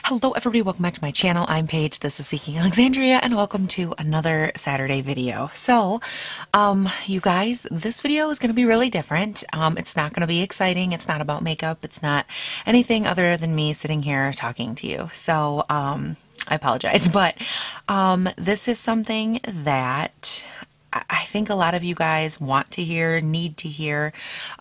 Hello everybody, welcome back to my channel. I'm Paige, this is Seeking Alexandria, and welcome to another Saturday video. So, you guys, this video is going to be really different. It's not going to be exciting, it's not about makeup, it's not anything other than me sitting here talking to you. So, I apologize, but this is something that I think a lot of you guys want to hear, need to hear,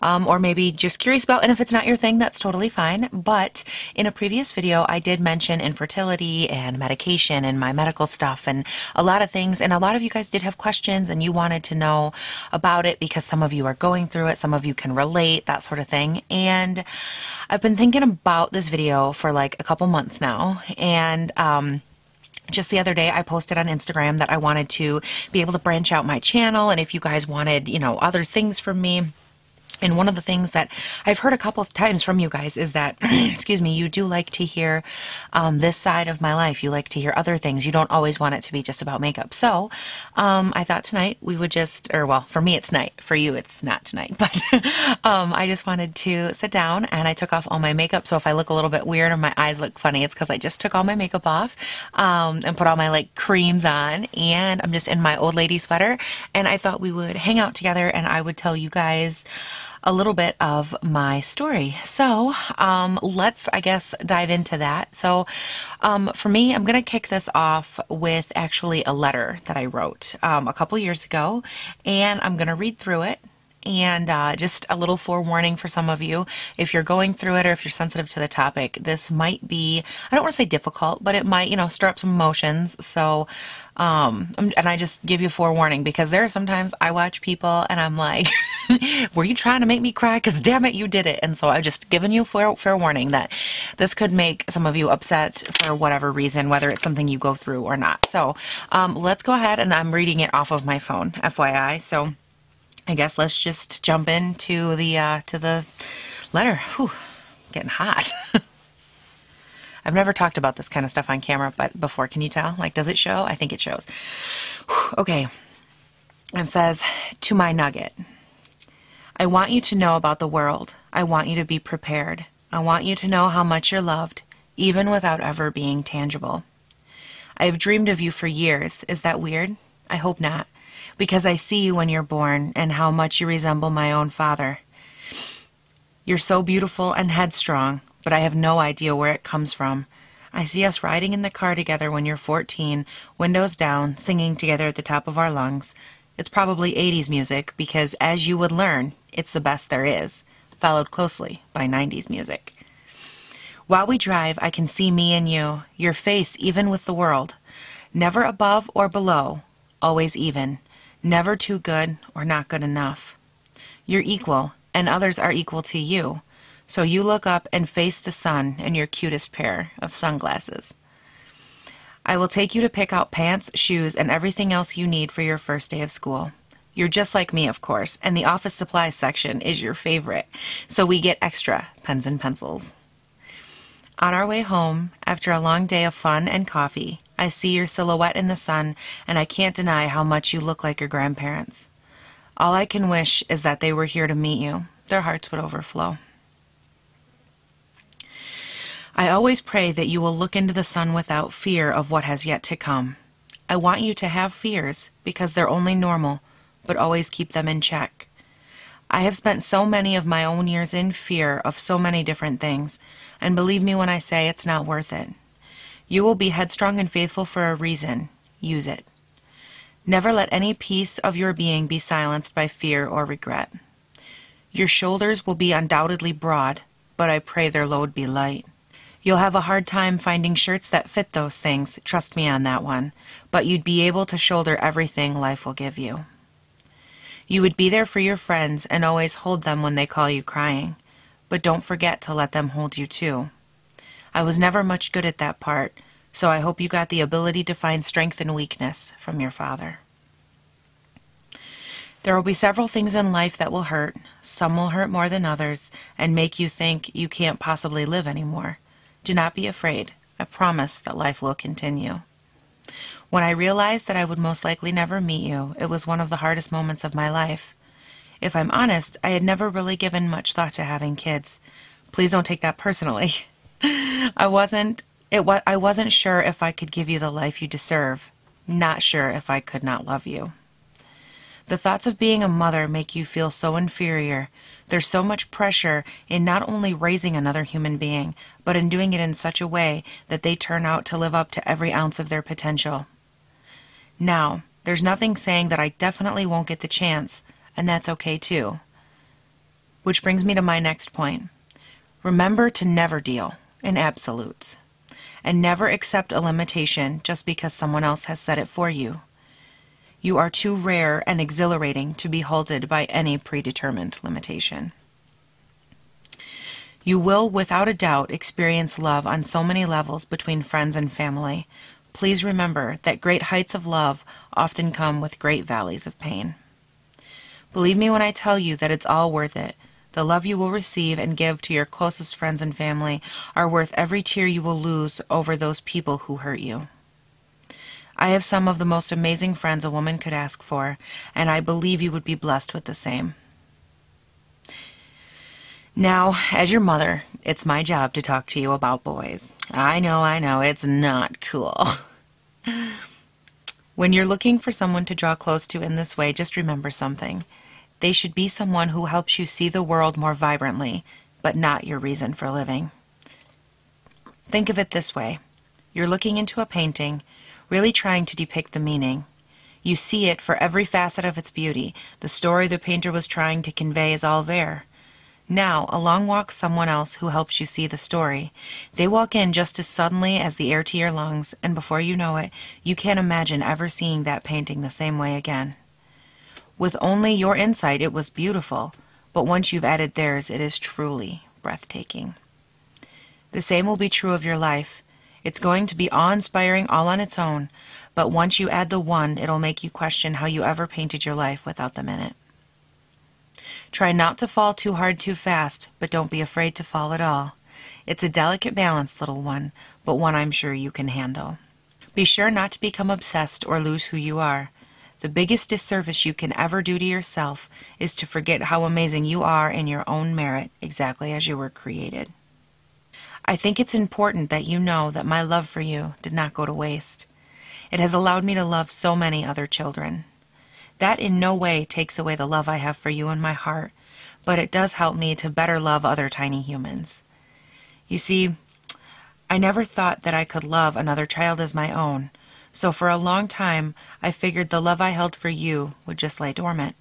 or maybe just curious about. And if it's not your thing, that's totally fine. But in a previous video, I did mention infertility and medication and my medical stuff and a lot of things. And a lot of you guys did have questions and you wanted to know about it because some of you are going through it. Some of you can relate, that sort of thing. And I've been thinking about this video for like a couple months now. And, just the other day, I posted on Instagram that I wanted to be able to branch out my channel, and if you guys wanted, you know, other things from me. And one of the things that I've heard a couple of times from you guys is that, excuse me, you do like to hear this side of my life. You like to hear other things. You don't always want it to be just about makeup. So I thought tonight we would just, or well, for me it's night. For you it's not tonight. But I just wanted to sit down and I took off all my makeup. So if I look a little bit weird or my eyes look funny, it's because I just took all my makeup off and put all my like creams on. And I'm just in my old lady sweater. And I thought we would hang out together and I would tell you guys a little bit of my story. So let's, I guess, dive into that. So for me, I'm going to kick this off with actually a letter that I wrote a couple years ago, and I'm going to read through it. And just a little forewarning for some of you, if you're going through it or if you're sensitive to the topic, this might be, I don't want to say difficult, but it might, you know, stir up some emotions. So, and I just give you forewarning because there are sometimes I watch people and I'm like, were you trying to make me cry? Because damn it, you did it. And so I've just given you fair warning that this could make some of you upset for whatever reason, whether it's something you go through or not. So let's go ahead, and I'm reading it off of my phone, FYI. So I guess let's just jump into the letter. Whew, getting hot. I've never talked about this kind of stuff on camera before. Can you tell? Like, does it show? I think it shows. Whew, okay. It says, "To my nugget. I want you to know about the world. I want you to be prepared. I want you to know how much you're loved, even without ever being tangible. I have dreamed of you for years. Is that weird? I hope not. Because I see you when you're born and how much you resemble my own father. You're so beautiful and headstrong, but I have no idea where it comes from. I see us riding in the car together when you're 14, windows down, singing together at the top of our lungs. It's probably 80s music because, as you would learn, it's the best there is, followed closely by 90s music. While we drive, I can see me and you, your face even with the world. Never above or below, always even. Never too good or not good enough. You're equal, and others are equal to you. So you look up and face the sun in your cutest pair of sunglasses. I will take you to pick out pants, shoes, and everything else you need for your first day of school. You're just like me, of course, and the office supplies section is your favorite, so we get extra pens and pencils. On our way home, after a long day of fun and coffee, I see your silhouette in the sun, and I can't deny how much you look like your grandparents. All I can wish is that they were here to meet you. Their hearts would overflow. I always pray that you will look into the sun without fear of what has yet to come. I want you to have fears because they're only normal, but always keep them in check. I have spent so many of my own years in fear of so many different things, and believe me when I say it's not worth it. You will be headstrong and faithful for a reason. Use it. Never let any piece of your being be silenced by fear or regret. Your shoulders will be undoubtedly broad, but I pray their load be light. You'll have a hard time finding shirts that fit those things, trust me on that one, but you'd be able to shoulder everything life will give you. You would be there for your friends and always hold them when they call you crying, but don't forget to let them hold you too. I was never much good at that part, so I hope you got the ability to find strength and weakness from your father. There will be several things in life that will hurt. Some will hurt more than others and make you think you can't possibly live anymore. Do not be afraid. I promise that life will continue. When I realized that I would most likely never meet you, it was one of the hardest moments of my life. If I'm honest, I had never really given much thought to having kids. Please don't take that personally. I wasn't I wasn't sure if I could give you the life you deserve, not sure if I could not love you. The thoughts of being a mother make you feel so inferior. There's so much pressure in not only raising another human being, but in doing it in such a way that they turn out to live up to every ounce of their potential. Now, there's nothing saying that I definitely won't get the chance, and that's okay too. Which brings me to my next point. Remember to never deal in absolutes, and never accept a limitation just because someone else has said it for you. You are too rare and exhilarating to be halted by any predetermined limitation. You will, without a doubt, experience love on so many levels between friends and family. Please remember that great heights of love often come with great valleys of pain. Believe me when I tell you that it's all worth it. The love you will receive and give to your closest friends and family are worth every tear you will lose over those people who hurt you. I have some of the most amazing friends a woman could ask for, and I believe you would be blessed with the same. Now, as your mother, it's my job to talk to you about boys. I know, it's not cool. When you're looking for someone to draw close to in this way, just remember something. They should be someone who helps you see the world more vibrantly, but not your reason for living. Think of it this way. You're looking into a painting, really trying to depict the meaning. You see it for every facet of its beauty. The story the painter was trying to convey is all there. Now, along walks someone else who helps you see the story. They walk in just as suddenly as the air to your lungs, and before you know it, you can't imagine ever seeing that painting the same way again. With only your insight, it was beautiful, but once you've added theirs, it is truly breathtaking. The same will be true of your life. It's going to be awe-inspiring all on its own, but once you add the one, it'll make you question how you ever painted your life without them in it. Try not to fall too hard too fast, but don't be afraid to fall at all. It's a delicate balance, little one, but one I'm sure you can handle. Be sure not to become obsessed or lose who you are. The biggest disservice you can ever do to yourself is to forget how amazing you are in your own merit, exactly as you were created. I think it's important that you know that my love for you did not go to waste. It has allowed me to love so many other children. That in no way takes away the love I have for you in my heart, but it does help me to better love other tiny humans. You see, I never thought that I could love another child as my own, so for a long time I figured the love I held for you would just lay dormant.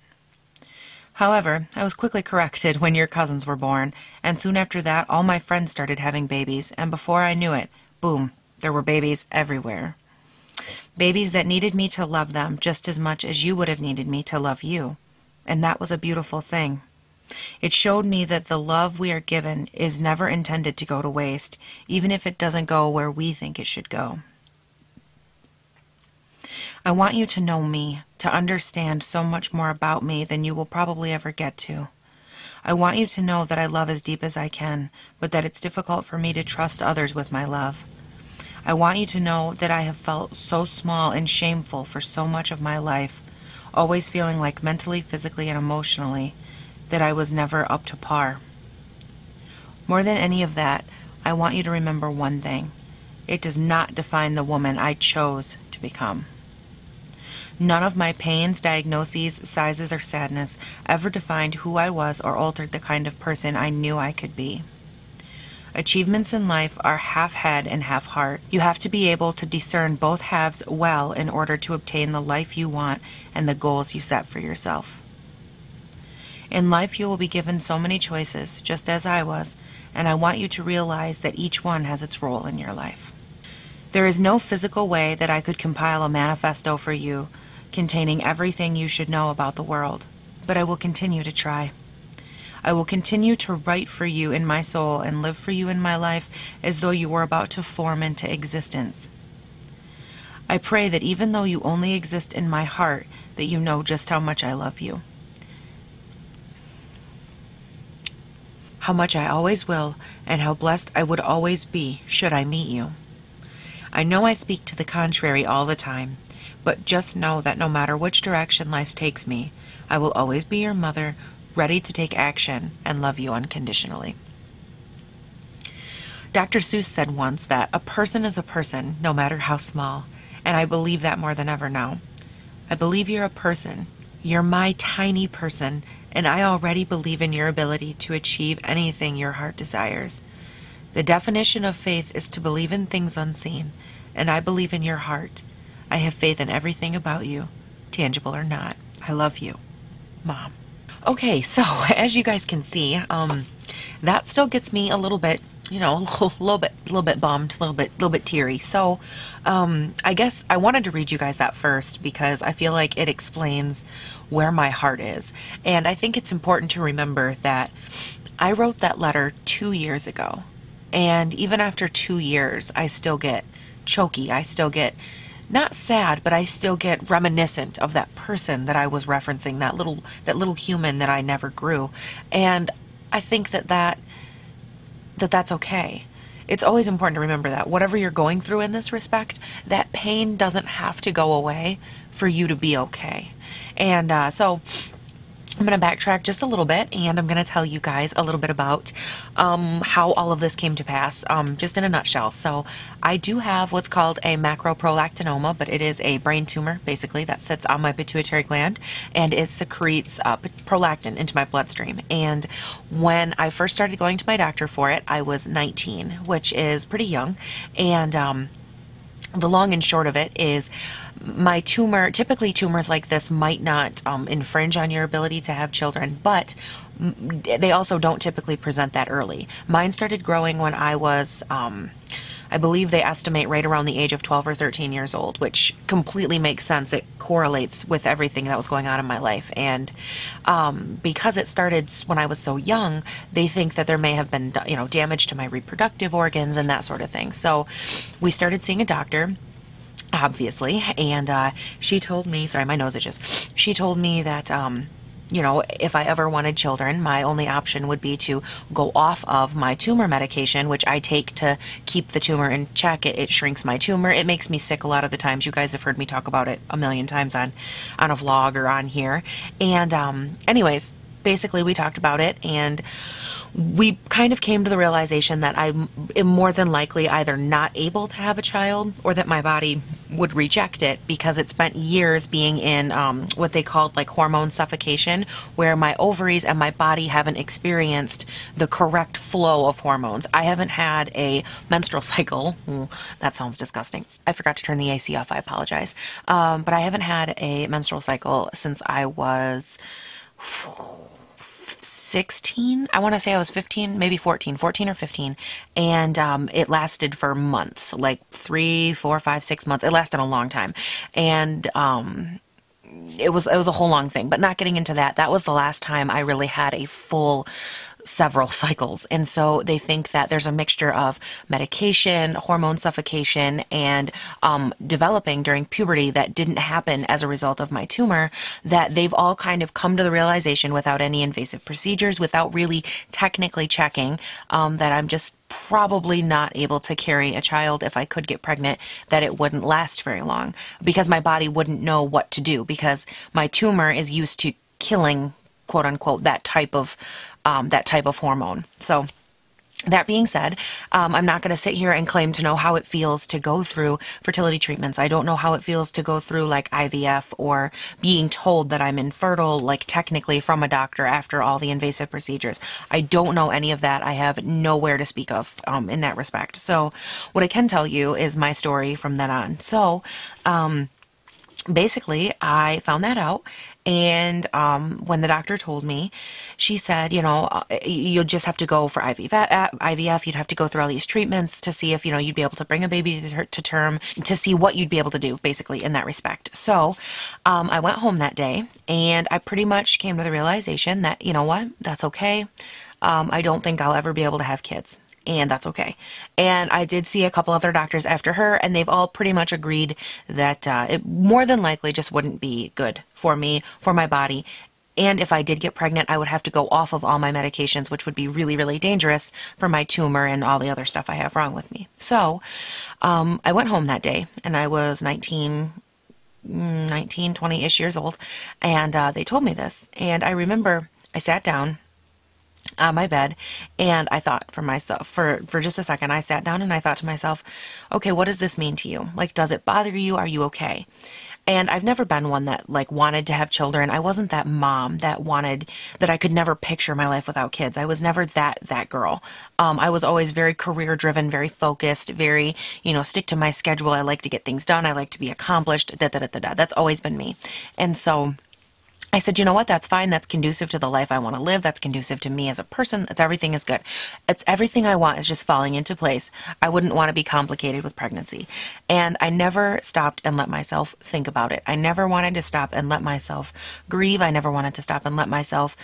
However, I was quickly corrected when your cousins were born, and soon after that all my friends started having babies, and before I knew it, boom, there were babies everywhere. Babies that needed me to love them just as much as you would have needed me to love you. And that was a beautiful thing. It showed me that the love we are given is never intended to go to waste, even if it doesn't go where we think it should go. I want you to know me, to understand so much more about me than you will probably ever get to. I want you to know that I love as deep as I can, but that it's difficult for me to trust others with my love. I want you to know that I have felt so small and shameful for so much of my life, always feeling like mentally, physically, and emotionally, that I was never up to par. More than any of that, I want you to remember one thing. It does not define the woman I chose to become. None of my pains, diagnoses, sizes, or sadness ever defined who I was or altered the kind of person I knew I could be. Achievements in life are half head and half heart. You have to be able to discern both halves well in order to obtain the life you want and the goals you set for yourself. In life you will be given so many choices, just as I was, and I want you to realize that each one has its role in your life. There is no physical way that I could compile a manifesto for you containing everything you should know about the world, but I will continue to try. I will continue to write for you in my soul and live for you in my life as though you were about to form into existence. I pray that even though you only exist in my heart, that you know just how much I love you. How much I always will, and how blessed I would always be should I meet you. I know I speak to the contrary all the time, but just know that no matter which direction life takes me, I will always be your mother, ready to take action and love you unconditionally. Dr. Seuss said once that a person is a person, no matter how small, and I believe that more than ever now. I believe you're a person. You're my tiny person, and I already believe in your ability to achieve anything your heart desires. The definition of faith is to believe in things unseen, and I believe in your heart. I have faith in everything about you, tangible or not. I love you, Mom. Okay, so as you guys can see, that still gets me a little bit, you know, a little bit bummed, a little bit teary. So, I guess I wanted to read you guys that first because I feel like it explains where my heart is. And I think it's important to remember that I wrote that letter 2 years ago. And even after 2 years, I still get choky. I still get not sad, but I still get reminiscent of that person that I was referencing, that little human that I never grew. And I think that's okay. It's always important to remember that whatever you're going through in this respect, that pain doesn't have to go away for you to be okay. And so I'm going to backtrack just a little bit, and I'm going to tell you guys a little bit about how all of this came to pass, just in a nutshell. So I do have what's called a macroprolactinoma, but it is a brain tumor, basically, that sits on my pituitary gland, and it secretes prolactin into my bloodstream. And when I first started going to my doctor for it, I was 19, which is pretty young, and the long and short of it is my tumor, typically tumors like this might not infringe on your ability to have children, but they also don't typically present that early. Mine started growing when I was, I believe they estimate right around the age of 12 or 13 years old, which completely makes sense. It correlates with everything that was going on in my life. And because it started when I was so young, they think that there may have been, you know, damage to my reproductive organs and that sort of thing. So we started seeing a doctor, obviously, and she told me, sorry, my nose itches. She told me that you know, if I ever wanted children, my only option would be to go off of my tumor medication, which I take to keep the tumor in check. It shrinks my tumor. It makes me sick a lot of the times. You guys have heard me talk about it a million times on a vlog or on here. And anyways, basically we talked about it, and we kind of came to the realization that I am more than likely either not able to have a child, or that my body would reject it because it spent years being in what they called like hormone suffocation, where my ovaries and my body haven't experienced the correct flow of hormones. I haven't had a menstrual cycle. That sounds disgusting. I forgot to turn the AC off. I apologize. But I haven't had a menstrual cycle since I was 16. I want to say I was 15, maybe 14 or 15. And it lasted for months, like 3, 4, 5, 6 months. It lasted a long time. And it was a whole long thing, but not getting into that. That was the last time I really had a full several cycles. And so they think that there's a mixture of medication, hormone suffocation, and developing during puberty that didn't happen as a result of my tumor, that they've all kind of come to the realization without any invasive procedures, without really technically checking, that I'm just probably not able to carry a child if I could get pregnant, that it wouldn't last very long because my body wouldn't know what to do, because my tumor is used to killing, quote unquote, that type of hormone. So that being said, I'm not going to sit here and claim to know how it feels to go through fertility treatments. I don't know how it feels to go through like IVF or being told that I'm infertile, like technically from a doctor after all the invasive procedures. I don't know any of that. I have nowhere to speak of in that respect. So what I can tell you is my story from then on. So basically, I found that out, and when the doctor told me, she said, you know, you'll just have to go for IVF. You'd have to go through all these treatments to see if, you know, you'd be able to bring a baby to term, to see what you'd be able to do, basically, in that respect. So I went home that day, and I pretty much came to the realization that, you know what, that's okay. I don't think I'll ever be able to have kids. And that's okay. And I did see a couple other doctors after her, and they've all pretty much agreed that it more than likely just wouldn't be good for me, for my body. And if I did get pregnant, I would have to go off of all my medications, which would be really, really dangerous for my tumor and all the other stuff I have wrong with me. So I went home that day, and I was 19, 20-ish years old, and they told me this. And I remember I sat down, on my bed, and I thought for myself, for just a second, I sat down and I thought to myself, okay, what does this mean to you? Like, does it bother you? Are you okay? And I've never been one that like wanted to have children. I wasn't that mom that I could never picture my life without kids. I was never that girl. I was always very career driven, very focused, very, stick to my schedule. I like to get things done. I like to be accomplished. Da, da, da, da, da. That's always been me. And so I said, you know what? That's fine. That's conducive to the life I want to live. That's conducive to me as a person. It's everything is good. It's everything I want is just falling into place. I wouldn't want to be complicated with pregnancy. And I never stopped and let myself think about it. I never wanted to stop and let myself grieve. I never wanted to stop and let myself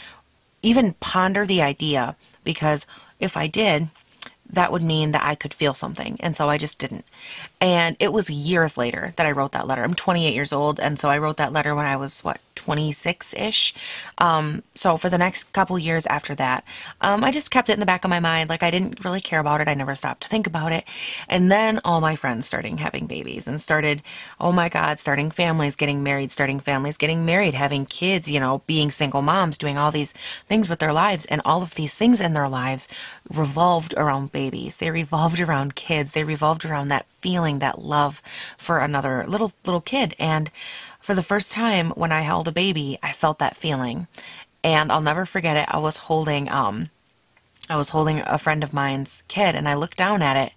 even ponder the idea, because if I did, that would mean that I could feel something. And so I just didn't. And it was years later that I wrote that letter. I'm 28 years old. And so I wrote that letter when I was, 26-ish. So for the next couple years after that, I just kept it in the back of my mind. Like, I didn't really care about it. I never stopped to think about it. And then all my friends started having babies and started, oh my God, starting families, getting married, having kids, being single moms, doing all these things with their lives. And all of these things in their lives revolved around babies. They revolved around kids. They revolved around that feeling, that love for another little kid. And for the first time when I held a baby, I felt that feeling. And I'll never forget it. I was holding a friend of mine's kid, and I looked down at it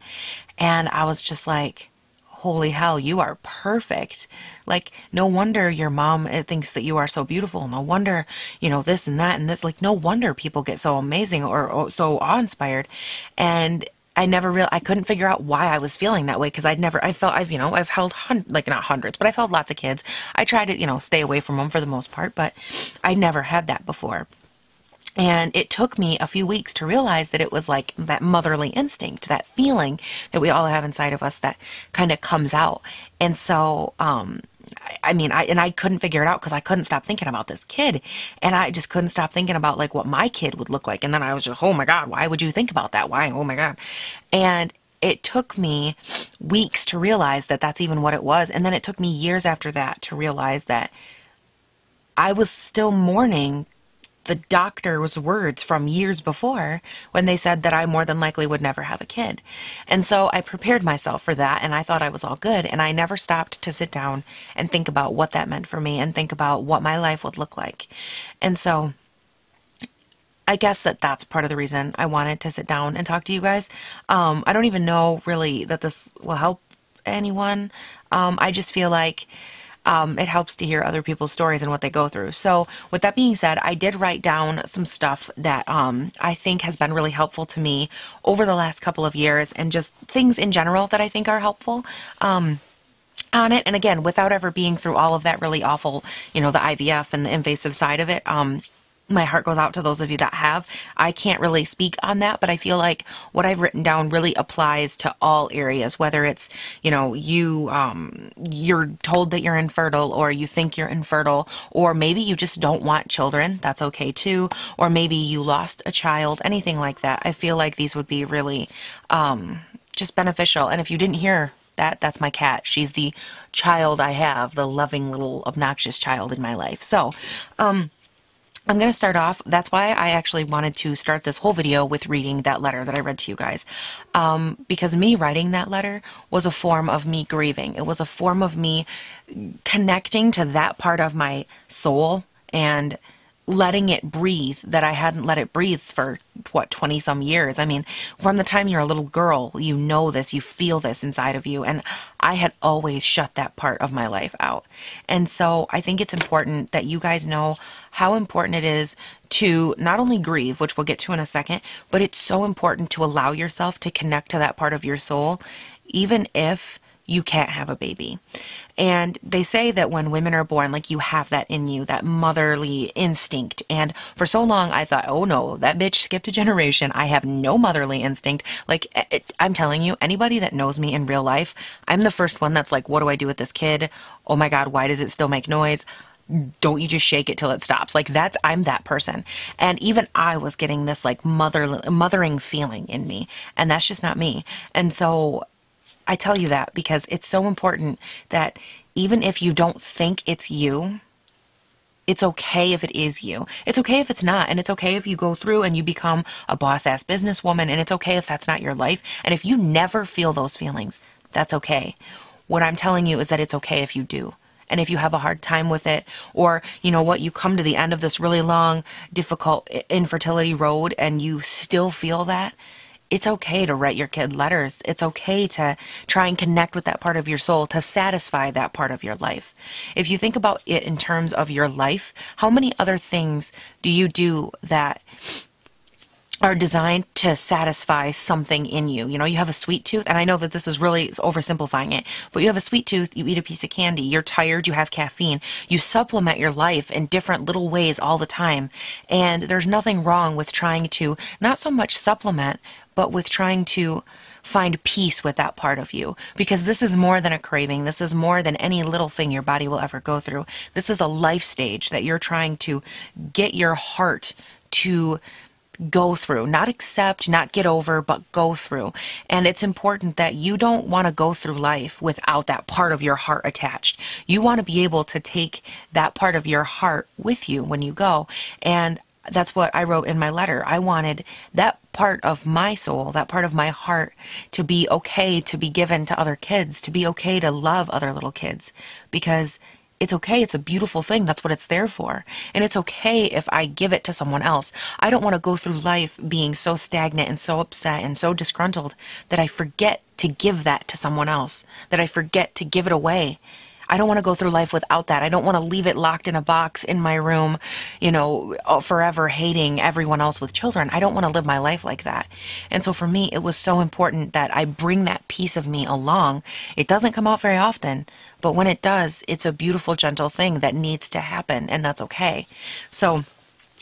and I was just like, holy hell, you are perfect. Like, no wonder your mom thinks that you are so beautiful. No wonder, this and that and this. Like, no wonder people get so amazing or so awe-inspired. And I couldn't figure out why I was feeling that way, because I've held not hundreds, but I've held lots of kids. I try to, stay away from them for the most part, but I never had that before. And it took me a few weeks to realize that it was like that motherly instinct, that feeling that we all have inside of us that kind of comes out. And so, I couldn't figure it out because I couldn't stop thinking about this kid, and I just couldn't stop thinking about like what my kid would look like. And then I was just, oh my God, why would you think about that? Why? Oh my God. And it took me weeks to realize that that's even what it was. And then it took me years after that to realize that I was still mourning the doctor's words from years before when they said that I more than likely would never have a kid. And so I prepared myself for that, and I thought I was all good, and I never stopped to sit down and think about what that meant for me and think about what my life would look like. And so I guess that's part of the reason I wanted to sit down and talk to you guys. I don't even know really that this will help anyone. I just feel like it helps to hear other people's stories and what they go through. So with that being said, I did write down some stuff that I think has been really helpful to me over the last couple of years, and just things in general that I think are helpful on it. And again, without ever being through all of that really awful, the IVF and the invasive side of it. My heart goes out to those of you that have. I can't really speak on that, but I feel like what I've written down really applies to all areas, whether it's, you're told that you're infertile, or you think you're infertile, or maybe you just don't want children. That's okay too. Or maybe you lost a child, anything like that. I feel like these would be really just beneficial. And if you didn't hear that, that's my cat. She's the child I have, the loving little obnoxious child in my life. So, I'm going to start off. That's why I actually wanted to start this whole video with reading that letter that I read to you guys. Because me writing that letter was a form of me grieving. It was a form of me connecting to that part of my soul and letting it breathe that I hadn't let it breathe for 20 some years. I mean, from the time you're a little girl, you know this, you feel this inside of you. And I had always shut that part of my life out. And so I think it's important that you guys know how important it is to not only grieve, which we'll get to in a second, but it's so important to allow yourself to connect to that part of your soul, even if you can't have a baby. And they say that when women are born, like, you have that in you, that motherly instinct. And for so long I thought, oh no, that bitch skipped a generation. I have no motherly instinct. Like, I'm telling you, anybody that knows me in real life, I'm the first one that's like, what do I do with this kid? Oh my God, why does it still make noise? Don't you just shake it till it stops? Like, I'm that person. And even I was getting this like mothering feeling in me, and that's just not me. And so I tell you that because it's so important that even if you don't think it's you, It's okay if it is you. It's okay if it's not. And it's okay if you go through and you become a boss-ass businesswoman. And it's okay if that's not your life. And if you never feel those feelings, that's okay. What I'm telling you is that it's okay if you do. And if you have a hard time with it, or you know what, you come to the end of this really long, difficult infertility road and you still feel that, it's okay to write your kid letters. It's okay to try and connect with that part of your soul, to satisfy that part of your life. If you think about it in terms of your life, how many other things do you do that are designed to satisfy something in you? You know, you have a sweet tooth, and I know that this is really oversimplifying it, but you have a sweet tooth, you eat a piece of candy, you're tired, you have caffeine, you supplement your life in different little ways all the time, and there's nothing wrong with trying to not so much supplement, but with trying to find peace with that part of you, because this is more than a craving. This is more than any little thing your body will ever go through. This is a life stage that you're trying to get your heart to go through, not accept, not get over, but go through. And it's important that you don't want to go through life without that part of your heart attached. You want to be able to take that part of your heart with you when you go. And that's what I wrote in my letter. I wanted that part of my soul, that part of my heart, to be okay to be given to other kids, to be okay to love other little kids, because it's okay. It's a beautiful thing. That's what it's there for. And it's okay if I give it to someone else. I don't want to go through life being so stagnant and so upset and so disgruntled that I forget to give that to someone else, that I forget to give it away. I don't want to go through life without that. I don't want to leave it locked in a box in my room, you know, forever hating everyone else with children. I don't want to live my life like that. And so for me, it was so important that I bring that piece of me along. It doesn't come out very often, but when it does, it's a beautiful, gentle thing that needs to happen, and that's okay. So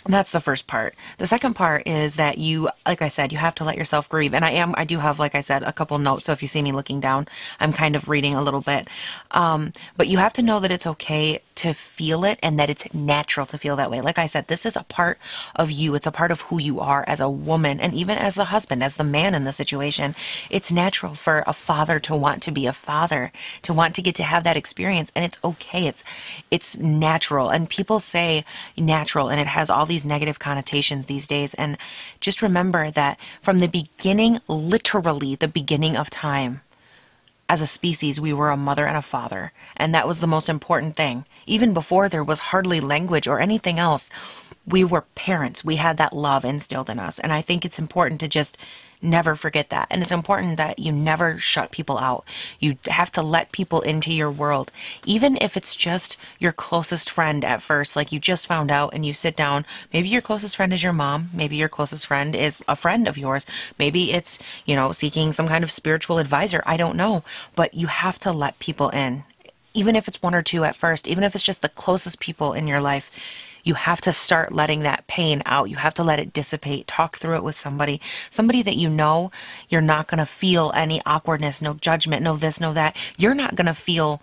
that's the first part. The second part is that you, like I said, you have to let yourself grieve. And I do have, like I said, a couple notes. So if you see me looking down, I'm kind of reading a little bit. But you have to know that it's okay to feel it and that it's natural to feel that way. Like I said, this is a part of you. It's a part of who you are as a woman, and even as the husband, as the man in the situation. It's natural for a father to want to be a father, to want to get to have that experience. And it's okay. It's natural. And people say natural, and it has all these negative connotations these days. And just remember that from the beginning, literally the beginning of time, as a species, we were a mother and a father. And that was the most important thing. Even before there was hardly language or anything else, we were parents. We had that love instilled in us. And I think it's important to just never forget that. And it's important that you never shut people out. You have to let people into your world, even if it's just your closest friend at first. Like, you just found out and you sit down. Maybe your closest friend is your mom. Maybe your closest friend is a friend of yours. Maybe it's, you know, seeking some kind of spiritual advisor. I don't know. But you have to let people in. Even if it's one or two at first, even if it's just the closest people in your life, you have to start letting that pain out. You have to let it dissipate. Talk through it with somebody that you know you're not going to feel any awkwardness, no judgment, no this, no that. You're not going to feel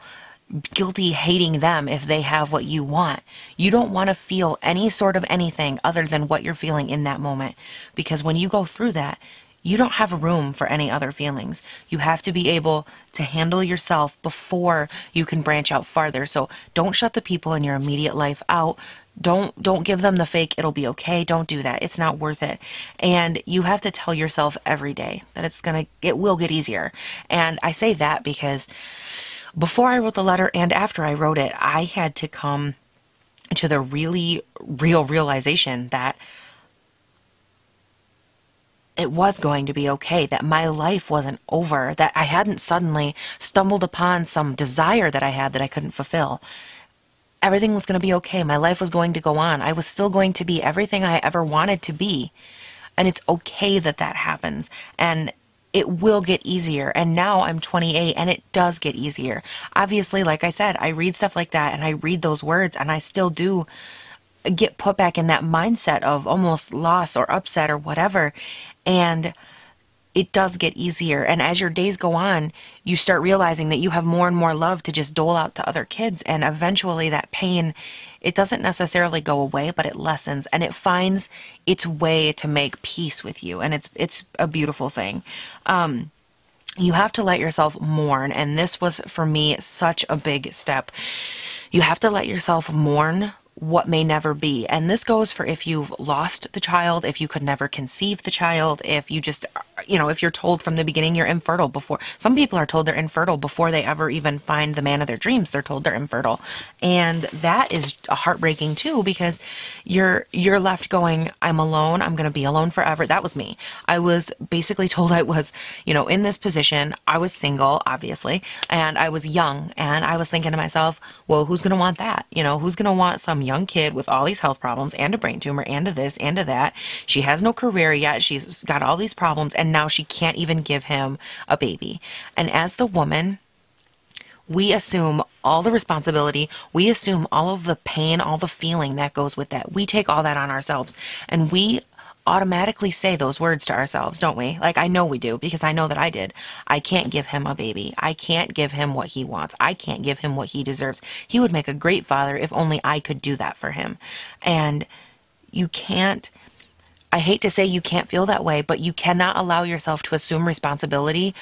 guilty hating them if they have what you want. You don't want to feel any sort of anything other than what you're feeling in that moment. Because when you go through that, you don't have room for any other feelings. You have to be able to handle yourself before you can branch out farther. So don't shut the people in your immediate life out. Don't give them the fake, it'll be okay. Don't do that. It's not worth it. And you have to tell yourself every day that it will get easier. And I say that because before I wrote the letter and after I wrote it, I had to come to the really real realization that it was going to be okay, that my life wasn't over, that I hadn't suddenly stumbled upon some desire that I had that I couldn't fulfill. Everything was going to be okay. My life was going to go on. I was still going to be everything I ever wanted to be. And it's okay that that happens. And it will get easier. And now I'm 28 and it does get easier. Obviously, like I said, I read stuff like that and I read those words and I still do get put back in that mindset of almost loss or upset or whatever. And it does get easier. And as your days go on, you start realizing that you have more and more love to just dole out to other kids. And eventually that pain, it doesn't necessarily go away, but it lessens and it finds its way to make peace with you. And it's a beautiful thing. You have to let yourself mourn. And this was, for me, such a big step. You have to let yourself mourn what may never be. And this goes for if you've lost the child, if you could never conceive the child, if you just, if you're told from the beginning you're infertile before. Some people are told they're infertile before they ever even find the man of their dreams. They're told they're infertile. And that is heartbreaking too, because you're left going, I'm alone. I'm going to be alone forever. That was me. I was basically told I was, in this position. I was single, obviously, and I was young, and I was thinking to myself, well, who's going to want that? Who's going to want some young kid with all these health problems and a brain tumor and a this and a that? She has no career yet. She's got all these problems, and now she can't even give him a baby. And as the woman, we assume all the responsibility. We assume all of the pain, all the feeling that goes with that. We take all that on ourselves, and we automatically say those words to ourselves, don't we? Like, I know we do, because I know that I did. I can't give him a baby. I can't give him what he wants. I can't give him what he deserves. He would make a great father if only I could do that for him. And you can't, I hate to say you can't feel that way, but you cannot allow yourself to assume responsibility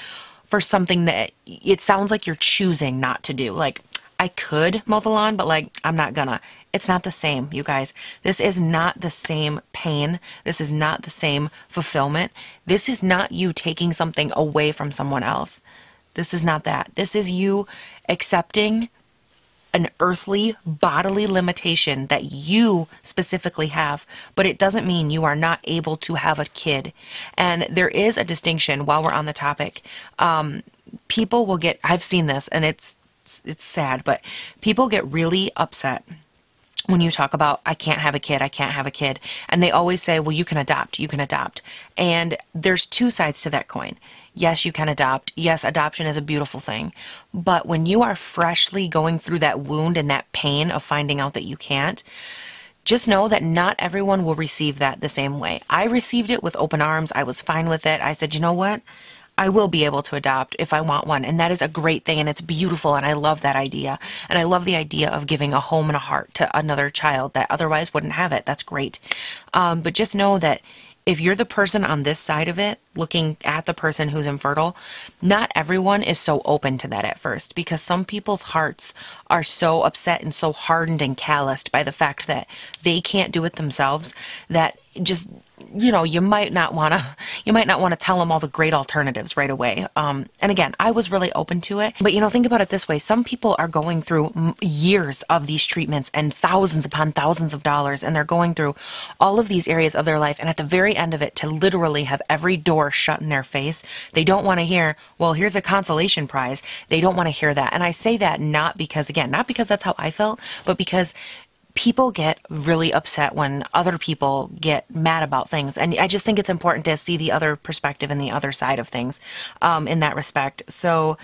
for something that it sounds like you're choosing not to do. Like, I could mow the lawn, but like, I'm not gonna. It's not the same, you guys. This is not the same pain. This is not the same fulfillment. This is not you taking something away from someone else. This is not that. This is you accepting an earthly bodily limitation that you specifically have, but it doesn't mean you are not able to have a kid. And there is a distinction while we're on the topic. People will get, I've seen this, and it's sad, but people get really upset when you talk about, I can't have a kid, I can't have a kid. And they always say, well, you can adopt, you can adopt. And there's two sides to that coin. Yes, you can adopt. Yes, adoption is a beautiful thing. But when you are freshly going through that wound and that pain of finding out that you can't, just know that not everyone will receive that the same way. I received it with open arms. I was fine with it. I said, you know what? I will be able to adopt if I want one. And that is a great thing, and it's beautiful, and I love that idea. And I love the idea of giving a home and a heart to another child that otherwise wouldn't have it. That's great. But just know that if you're the person on this side of it, looking at the person who's infertile, not everyone is so open to that at first, because some people's hearts are so upset and so hardened and calloused by the fact that they can't do it themselves, that just, you might not want to tell them all the great alternatives right away. And again, I was really open to it, but think about it this way. Some people are going through years of these treatments and thousands upon thousands of dollars, and they're going through all of these areas of their life. And at the very end of it, to literally have every door shut in their face, they don't want to hear, well, here's a consolation prize. They don't want to hear that. And I say that not because that's how I felt, but because people get really upset when other people get mad about things. And I just think it's important to see the other perspective and the other side of things in that respect. So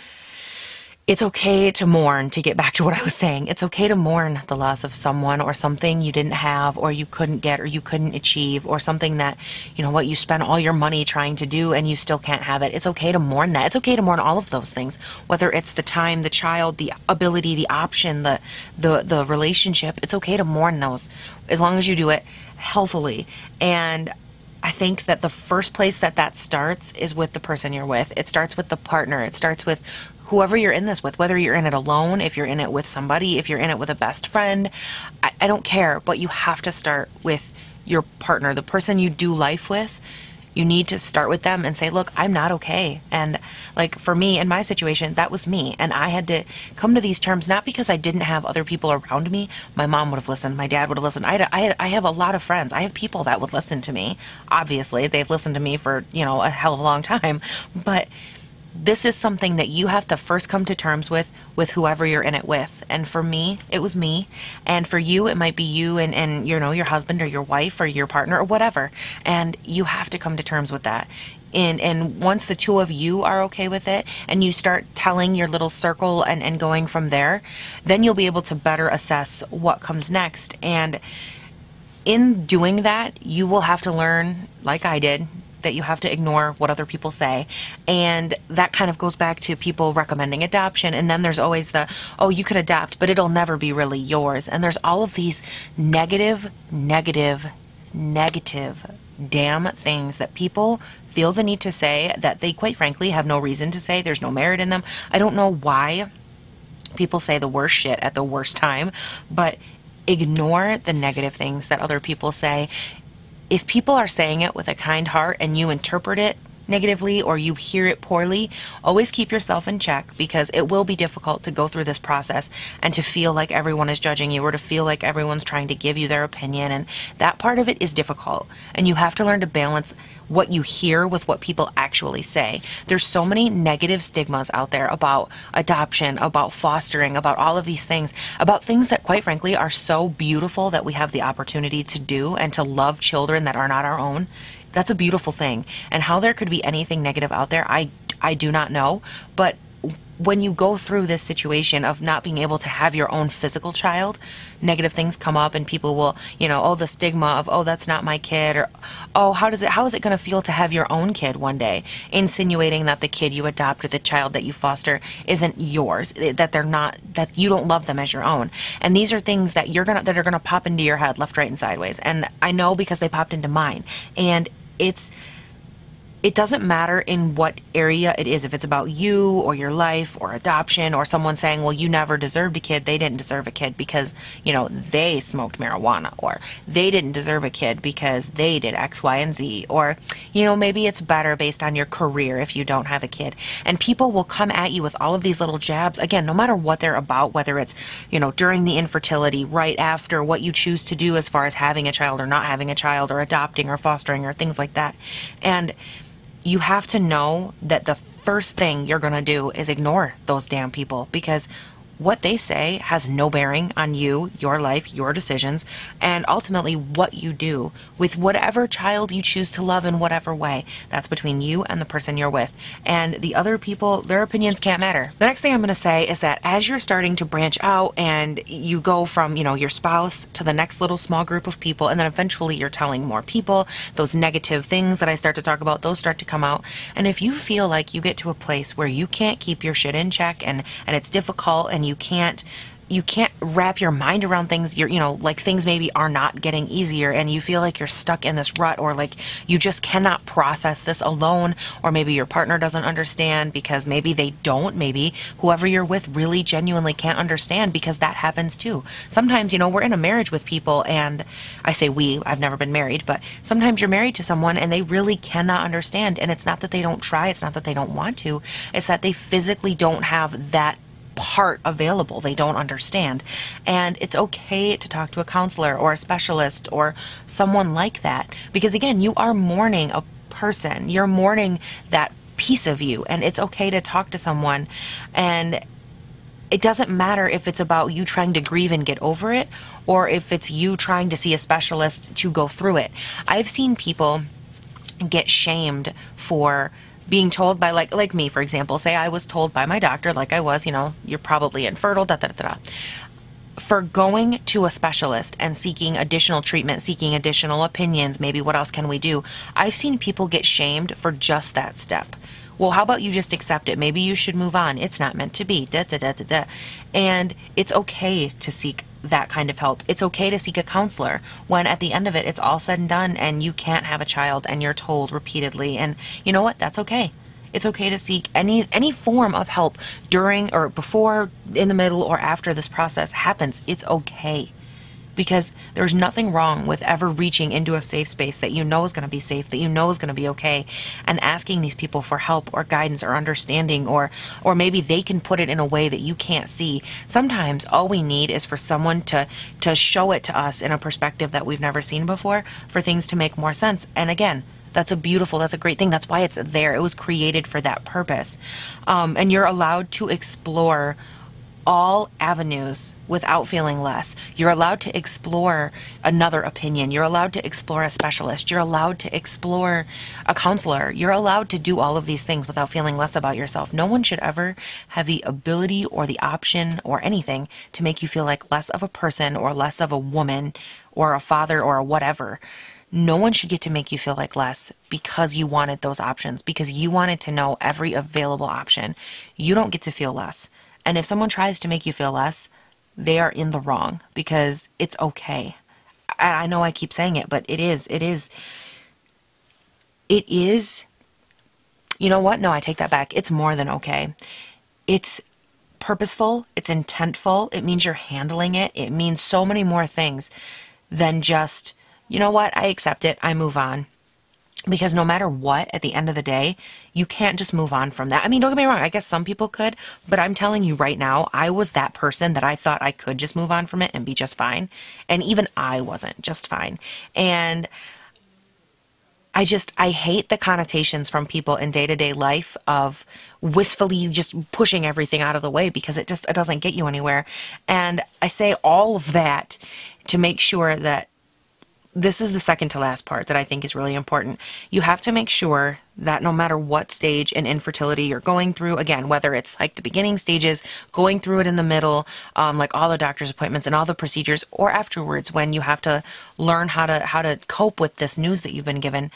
it's okay to mourn, to get back to what I was saying. It's okay to mourn the loss of someone or something you didn't have, or you couldn't get, or you couldn't achieve, or something that, you spent all your money trying to do and you still can't have it. It's okay to mourn that. It's okay to mourn all of those things, whether it's the time, the child, the ability, the option, the relationship. It's okay to mourn those as long as you do it healthily. And I think that the first place that starts is with the person you're with. It starts with the partner. It starts with whoever you're in this with, whether you're in it alone, if you're in it with somebody, if you're in it with a best friend. I don't care, but you have to start with your partner, the person you do life with. You need to start with them and say, look, I'm not okay. And like for me, in my situation, that was me. And I had to come to these terms, not because I didn't have other people around me. My mom would have listened. My dad would have listened. I have a lot of friends. I have people that would listen to me. Obviously, they've listened to me for, a hell of a long time. But this is something that you have to first come to terms with whoever you're in it with. And for me, it was me. And for you, it might be you and your husband or your wife or your partner or whatever. And you have to come to terms with that. And once the two of you are okay with it and you start telling your little circle and going from there, then you'll be able to better assess what comes next. And in doing that, you will have to learn, like I did, that you have to ignore what other people say. And that kind of goes back to people recommending adoption. And then there's always the, oh, you could adopt, but it'll never be really yours. And there's all of these negative damn things that people feel the need to say that they quite frankly have no reason to say. There's no merit in them. I don't know why people say the worst shit at the worst time, but ignore the negative things that other people say. If people are saying it with a kind heart and you interpret it negatively or you hear it poorly, always keep yourself in check, because it will be difficult to go through this process and to feel like everyone is judging you or to feel like everyone's trying to give you their opinion. And that part of it is difficult. And you have to learn to balance what you hear with what people actually say. There's so many negative stigmas out there about adoption, about fostering, about all of these things, about things that quite frankly are so beautiful that we have the opportunity to do and to love children that are not our own. That's a beautiful thing. And how there could be anything negative out there, I do not know. But when you go through this situation of not being able to have your own physical child, negative things come up and people will, oh, the stigma of, oh, that's not my kid, or, oh, how is it going to feel to have your own kid one day, insinuating that the kid you adopt or the child that you foster isn't yours, that you don't love them as your own. And these are things that that are gonna pop into your head left, right, and sideways. And I know because they popped into mine. And it doesn't matter in what area it is, if it's about you or your life or adoption or someone saying, well, you never deserved a kid. They didn't deserve a kid because, they smoked marijuana, or they didn't deserve a kid because they did X, Y, and Z, or, maybe it's better based on your career if you don't have a kid. And people will come at you with all of these little jabs, again, no matter what they're about, whether it's, during the infertility, right after, what you choose to do as far as having a child or not having a child, or adopting or fostering or things like that. And you have to know that the first thing you're going to do is ignore those damn people, because what they say has no bearing on you, your life, your decisions, and ultimately what you do with whatever child you choose to love in whatever way. That's between you and the person you're with. And the other people, their opinions can't matter. The next thing I'm going to say is that as you're starting to branch out and you go from, your spouse to the next little small group of people, and then eventually you're telling more people, those negative things that I start to talk about, those start to come out. And if you feel like you get to a place where you can't keep your shit in check and it's difficult and you can't wrap your mind around things, like things maybe are not getting easier and you feel like you're stuck in this rut, or like you just cannot process this alone, or maybe your partner doesn't understand because maybe they don't, maybe whoever you're with really genuinely can't understand, because that happens too. Sometimes, we're in a marriage with people, and I say I've never been married, but sometimes you're married to someone and they really cannot understand, and it's not that they don't try, it's not that they don't want to, it's that they physically don't have that part available. They don't understand. And it's okay to talk to a counselor or a specialist or someone like that, because again, you are mourning a person, you're mourning that piece of you, and it's okay to talk to someone. And it doesn't matter if it's about you trying to grieve and get over it, or if it's you trying to see a specialist to go through it. I've seen people get shamed for being told by, like me, for example, say I was told by my doctor, like I was, you're probably infertile, da da da da, for going to a specialist and seeking additional treatment, seeking additional opinions, maybe what else can we do? I've seen people get shamed for just that step. Well, how about you just accept it? Maybe you should move on. It's not meant to be. Da, da, da, da, da. And it's okay to seek that kind of help. It's okay to seek a counselor when at the end of it, it's all said and done and you can't have a child and you're told repeatedly. And you know what? That's okay. It's okay to seek any form of help during or before, in the middle, or after this process happens. It's okay. Because there's nothing wrong with ever reaching into a safe space that you know is going to be safe, that you know is going to be okay, and asking these people for help or guidance or understanding, or maybe they can put it in a way that you can't see. Sometimes all we need is for someone to show it to us in a perspective that we've never seen before, for things to make more sense. And again, that's a great thing. That's why it's there. It was created for that purpose. And you're allowed to explore all avenues without feeling less. You're allowed to explore another opinion. You're allowed to explore a specialist. You're allowed to explore a counselor. You're allowed to do all of these things without feeling less about yourself. No one should ever have the ability or the option or anything to make you feel like less of a person or less of a woman or a father or a whatever. No one should get to make you feel like less because you wanted those options, because you wanted to know every available option. You don't get to feel less. And if someone tries to make you feel less, they are in the wrong, because it's okay. I know I keep saying it, but it is, you know what? No, I take that back. It's more than okay. It's purposeful, it's intentful, it means you're handling it, it means so many more things than just, you know what, I accept it, I move on. Because no matter what, at the end of the day, you can't just move on from that. I mean, don't get me wrong, I guess some people could, but I'm telling you right now, I was that person that I thought I could just move on from it and be just fine. And even I wasn't just fine. And I hate the connotations from people in day-to-day life of wistfully just pushing everything out of the way because it doesn't get you anywhere. And I say all of that to make sure that this is the second to last part that I think is really important. You have to make sure that no matter what stage in infertility you're going through, again, whether it's like the beginning stages, going through it in the middle, like all the doctor's appointments and all the procedures, or afterwards when you have to learn how to cope with this news that you've been given,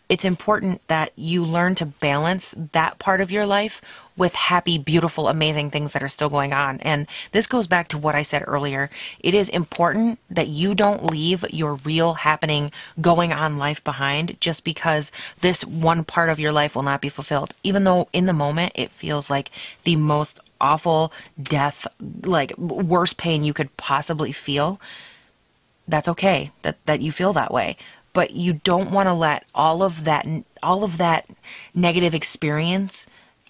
it's important that you learn to balance that part of your life with happy, beautiful, amazing things that are still going on. And this goes back to what I said earlier. It is important that you don't leave your real happening, going on life behind just because this one part of your life will not be fulfilled. Even though in the moment it feels like the most awful death, like worst pain you could possibly feel. That's okay that you feel that way. But you don't want to let all of that negative experience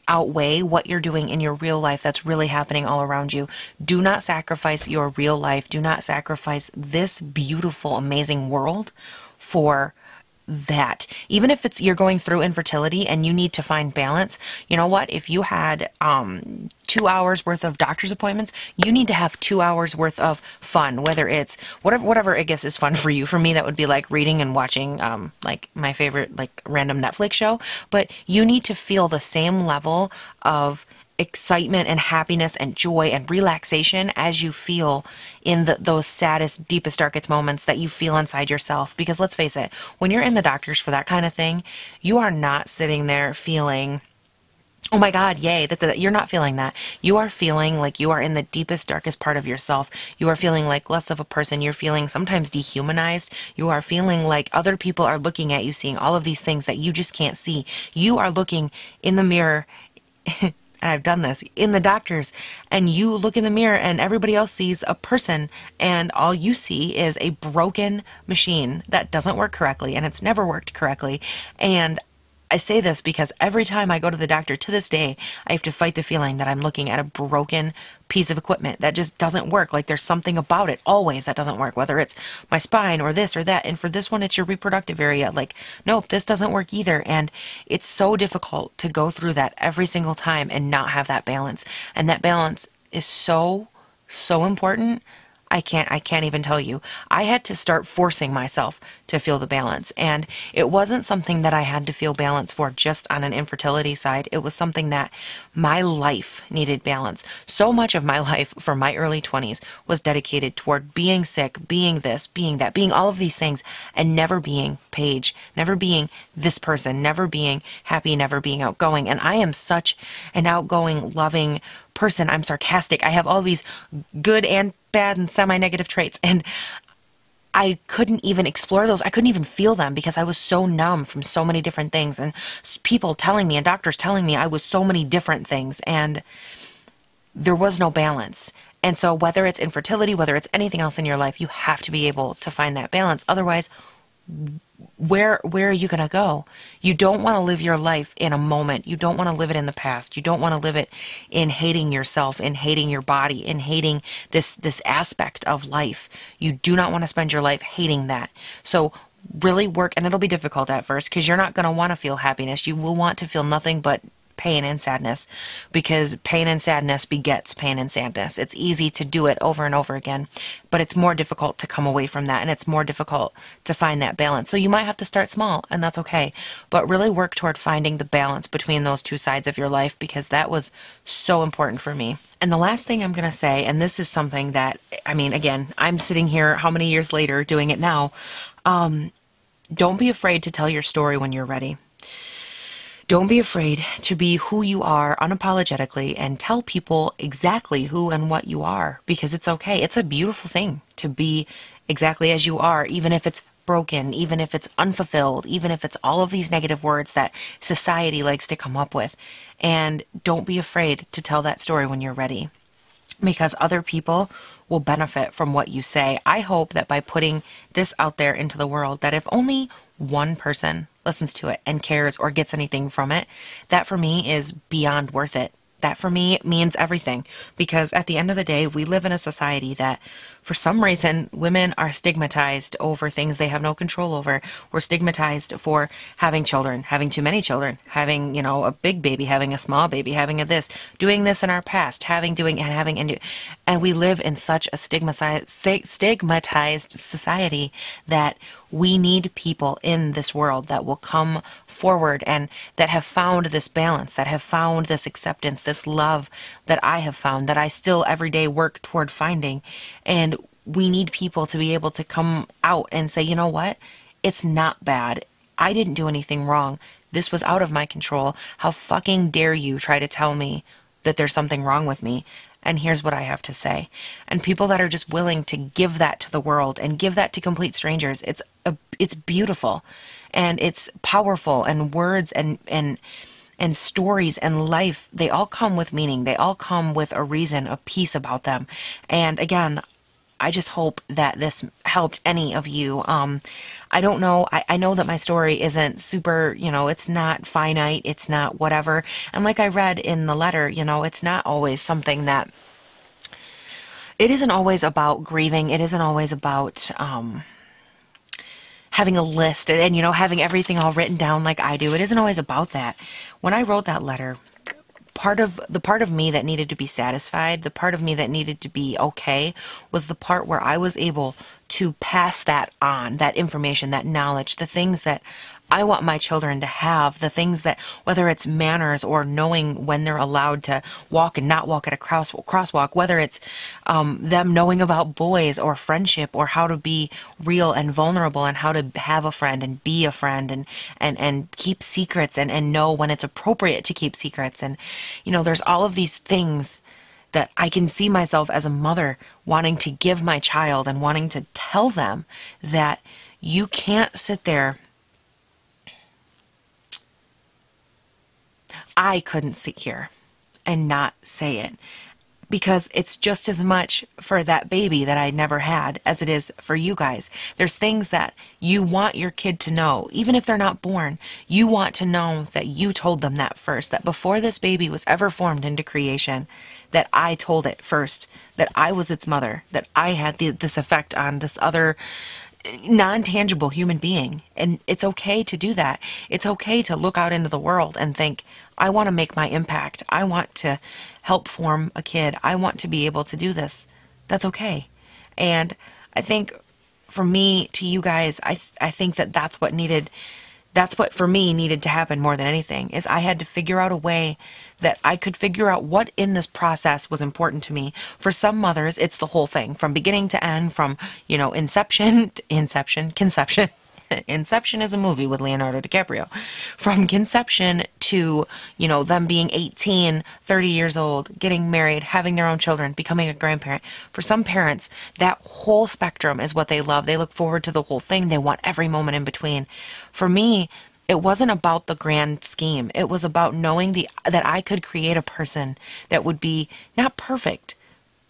outweigh what you're doing in your real life that's really happening all around you. Do not sacrifice your real life. Do not sacrifice this beautiful, amazing world for that. Even if you're going through infertility and you need to find balance, you know what? If you had 2 hours worth of doctor's appointments, you need to have 2 hours worth of fun, whether it's whatever I guess is fun for you. For me, that would be like reading and watching like my favorite like random Netflix show. But you need to feel the same level of excitement and happiness and joy and relaxation as you feel in those saddest, deepest, darkest moments that you feel inside yourself. Because let's face it, when you're in the doctors for that kind of thing, you are not sitting there feeling, oh my God, yay. You're not feeling that. You are feeling like you are in the deepest, darkest part of yourself. You are feeling like less of a person. You're feeling sometimes dehumanized. You are feeling like other people are looking at you, seeing all of these things that you just can't see. You are looking in the mirror and I've done this in the doctors, and you look in the mirror and everybody else sees a person and all you see is a broken machine that doesn't work correctly, and it's never worked correctly. And I say this because every time I go to the doctor to this day, I have to fight the feeling that I'm looking at a broken piece of equipment that just doesn't work. Like there's something about it always that doesn't work, whether it's my spine or this or that. And for this one, it's your reproductive area. Like, nope, this doesn't work either. And it's so difficult to go through that every single time and not have that balance. And that balance is so, so important. I can't even tell you. I had to start forcing myself to feel the balance. And it wasn't something that I had to feel balance for just on an infertility side. It was something that my life needed balance. So much of my life for my early 20s was dedicated toward being sick, being this, being that, being all of these things, and never being Paige, never being this person, never being happy, never being outgoing. And I am such an outgoing, loving person. I'm sarcastic. I have all these good and bad and semi-negative traits, and I couldn't even explore those. I couldn't even feel them because I was so numb from so many different things, and people telling me and doctors telling me I was so many different things, and there was no balance. And so whether it's infertility, whether it's anything else in your life, you have to be able to find that balance. Otherwise, where are you going to go? You don't want to live your life in a moment. You don't want to live it in the past. You don't want to live it in hating yourself, in hating your body, in hating this aspect of life. You do not want to spend your life hating that. So really work, and it'll be difficult at first because you're not going to want to feel happiness. You will want to feel nothing but pain and sadness, because pain and sadness begets pain and sadness. It's easy to do it over and over again, but it's more difficult to come away from that, and it's more difficult to find that balance. So you might have to start small, and that's okay, but really work toward finding the balance between those two sides of your life, because that was so important for me. And the last thing I'm going to say, and this is something that, I mean, again, I'm sitting here how many years later doing it now, don't be afraid to tell your story when you're ready. Don't be afraid to be who you are unapologetically and tell people exactly who and what you are, because it's okay. It's a beautiful thing to be exactly as you are, even if it's broken, even if it's unfulfilled, even if it's all of these negative words that society likes to come up with. And don't be afraid to tell that story when you're ready. because other people will benefit from what you say. I hope that by putting this out there into the world, that if only one person listens to it and cares or gets anything from it, that for me is beyond worth it. That for me means everything, because at the end of the day, we live in a society that for some reason women are stigmatized over things they have no control over. We're stigmatized for having children, having too many children, having, a big baby, having a small baby, having a this, doing this in our past, and we live in such a stigmatized society that we need people in this world that will come forward and that have found this balance, that have found this acceptance, this love that I have found, that I still every day work toward finding. And we need people to be able to come out and say, you know what? It's not bad. I didn't do anything wrong. This was out of my control. How fucking dare you try to tell me that there's something wrong with me? And here's what I have to say. And people that are just willing to give that to the world and give that to complete strangers, it's beautiful and it's powerful, and words and stories and life, they all come with meaning. They all come with a reason, a piece about them. And again, I just hope that this helped any of you. I don't know. I know that my story isn't super, it's not finite. It's not whatever. And like I read in the letter, it's not always something that, it isn't always about grieving. It isn't always about having a list and having everything all written down like I do. It isn't always about that. When I wrote that letter, part of me that needed to be satisfied, the part of me that needed to be okay, was the part where I was able to pass that on, that information, that knowledge, the things that I want my children to have, the things that, whether it's manners or knowing when they're allowed to walk and not walk at a crosswalk, whether it's them knowing about boys or friendship or how to be real and vulnerable and how to have a friend and be a friend and keep secrets and know when it's appropriate to keep secrets. And, there's all of these things that I can see myself as a mother wanting to give my child and wanting to tell them that you can't sit there. I couldn't sit here and not say it, because it's just as much for that baby that I never had as it is for you guys. There's things that you want your kid to know, even if they're not born. You want to know that you told them that first, that before this baby was ever formed into creation, that I told it first, that I was its mother, that I had this effect on this other non-tangible human being. And it's okay to do that. It's okay to look out into the world and think, I want to make my impact. I want to help form a kid. I want to be able to do this. That's okay. And I think for me, to you guys, I think that that's what for me needed to happen more than anything, is I had to figure out a way that I could figure out what in this process was important to me. For some mothers, it's the whole thing from beginning to end, from, conception. Inception is a movie with Leonardo DiCaprio. From conception to, them being 18, 30 years old, getting married, having their own children, becoming a grandparent. For some parents, that whole spectrum is what they love. They look forward to the whole thing. They want every moment in between. For me, it wasn't about the grand scheme. It was about knowing that I could create a person that would be not perfect,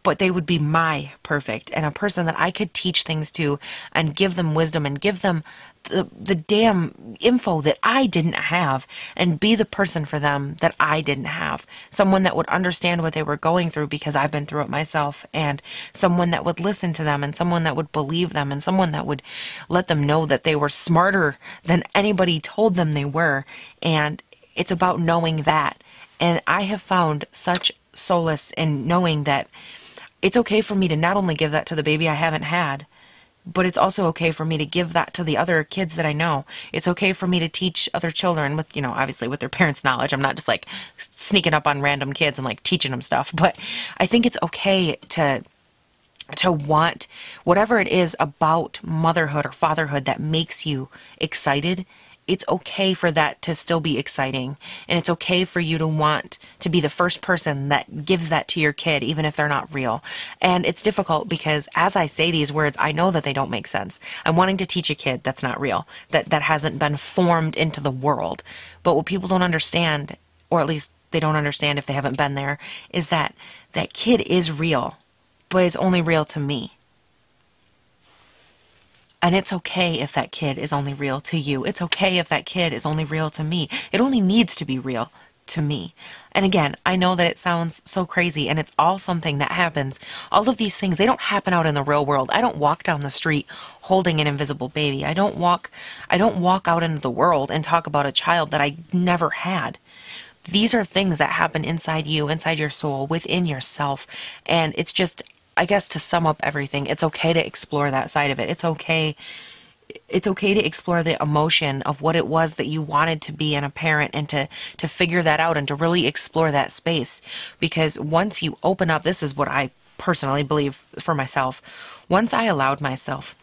but they would be my perfect, and a person that I could teach things to and give them wisdom and give them the damn info that I didn't have, and be the person for them that I didn't have. Someone that would understand what they were going through because I've been through it myself, and someone that would listen to them, and someone that would believe them, and someone that would let them know that they were smarter than anybody told them they were. And it's about knowing that. And I have found such solace in knowing that it's okay for me to not only give that to the baby I haven't had, but it's also okay for me to give that to the other kids that I know. It's okay for me to teach other children with, obviously with their parents' knowledge. I'm not just like sneaking up on random kids and like teaching them stuff, but I think it's okay to want whatever it is about motherhood or fatherhood that makes you excited. It's okay for that to still be exciting, and it's okay for you to want to be the first person that gives that to your kid, even if they're not real. And it's difficult because as I say these words, I know that they don't make sense. I'm wanting to teach a kid that's not real, that hasn't been formed into the world. But what people don't understand, or at least they don't understand if they haven't been there, is that that kid is real, but it's only real to me. And it's okay if that kid is only real to you. It's okay if that kid is only real to me. It only needs to be real to me. And again, I know that it sounds so crazy, and it's all something that happens. All of these things, they don't happen out in the real world. I don't walk down the street holding an invisible baby. I don't walk out into the world and talk about a child that I never had. These are things that happen inside you, inside your soul, within yourself. And it's just, I guess, to sum up everything, it's okay to explore that side of it. It's okay to explore the emotion of what it was that you wanted to be in a parent, and to figure that out and to really explore that space. Because once you open up, this is what I personally believe for myself, once I allowed myself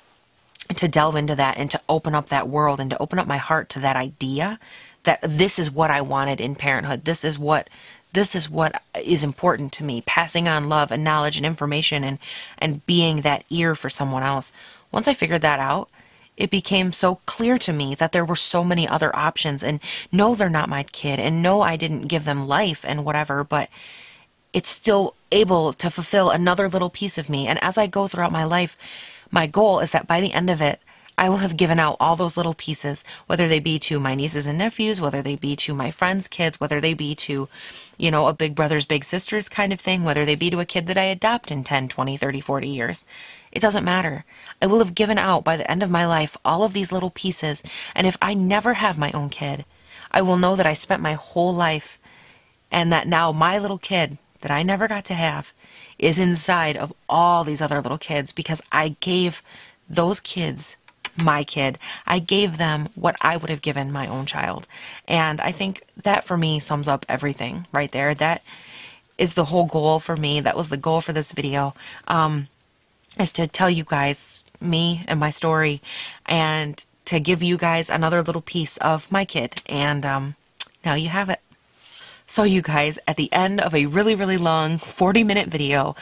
to delve into that and to open up that world and to open up my heart to that idea that this is what I wanted in parenthood. This is what is important to me, passing on love and knowledge and information, and being that ear for someone else. Once I figured that out, it became so clear to me that there were so many other options, and no, they're not my kid, and no, I didn't give them life and whatever, but it's still able to fulfill another little piece of me. And as I go throughout my life, my goal is that by the end of it, I will have given out all those little pieces, whether they be to my nieces and nephews, whether they be to my friends' kids, whether they be to, a big brothers, big sisters kind of thing, whether they be to a kid that I adopt in 10, 20, 30, 40 years. It doesn't matter. I will have given out by the end of my life all of these little pieces. And if I never have my own kid, I will know that I spent my whole life, and that now my little kid that I never got to have is inside of all these other little kids, because I gave those kids my kid. I gave them what I would have given my own child. And I think that for me sums up everything right there. That is the whole goal for me. That was the goal for this video, is to tell you guys me and my story, and to give you guys another little piece of my kid. And now you have it. So you guys, at the end of a really, really long 40-minute video,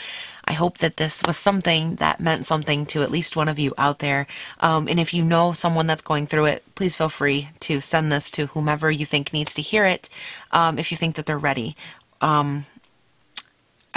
I hope that this was something that meant something to at least one of you out there. And if you know someone that's going through it, please feel free to send this to whomever you think needs to hear it, if you think that they're ready. I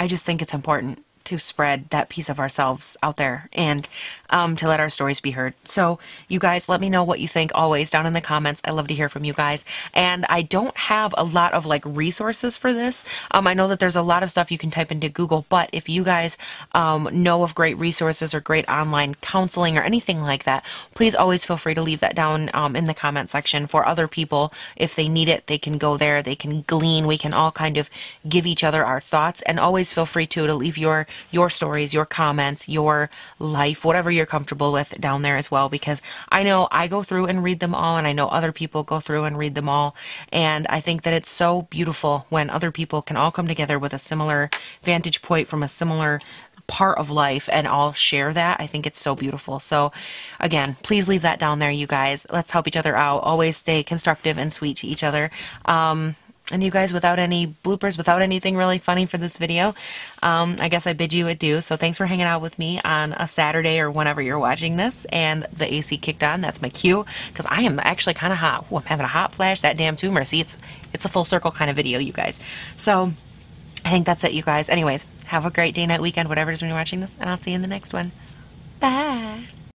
just think it's important to spread that piece of ourselves out there, and to let our stories be heard. So you guys, let me know what you think always down in the comments. I love to hear from you guys. And I don't have a lot of resources for this. I know that there's a lot of stuff you can type into Google, but if you guys know of great resources or great online counseling or anything like that, please always feel free to leave that down in the comment section for other people. If they need it, they can go there, they can glean, we can all kind of give each other our thoughts. And always feel free to leave your stories, your comments, your life, whatever you're comfortable with down there as well, because I know I go through and read them all, and I know other people go through and read them all. And I think that it's so beautiful when other people can all come together with a similar vantage point from a similar part of life and all share that. I think it's so beautiful. So again, please leave that down there, you guys. Let's help each other out. Always stay constructive and sweet to each other. And you guys, without any bloopers, without anything really funny for this video, I guess I bid you adieu. So thanks for hanging out with me on a Saturday or whenever you're watching this. And the AC kicked on. That's my cue, because I am actually kind of hot. Ooh, I'm having a hot flash. That damn tumor. See, it's a full circle kind of video, you guys. So I think that's it, you guys. Anyways, have a great day, night, weekend, whatever it is when you're watching this, and I'll see you in the next one. Bye.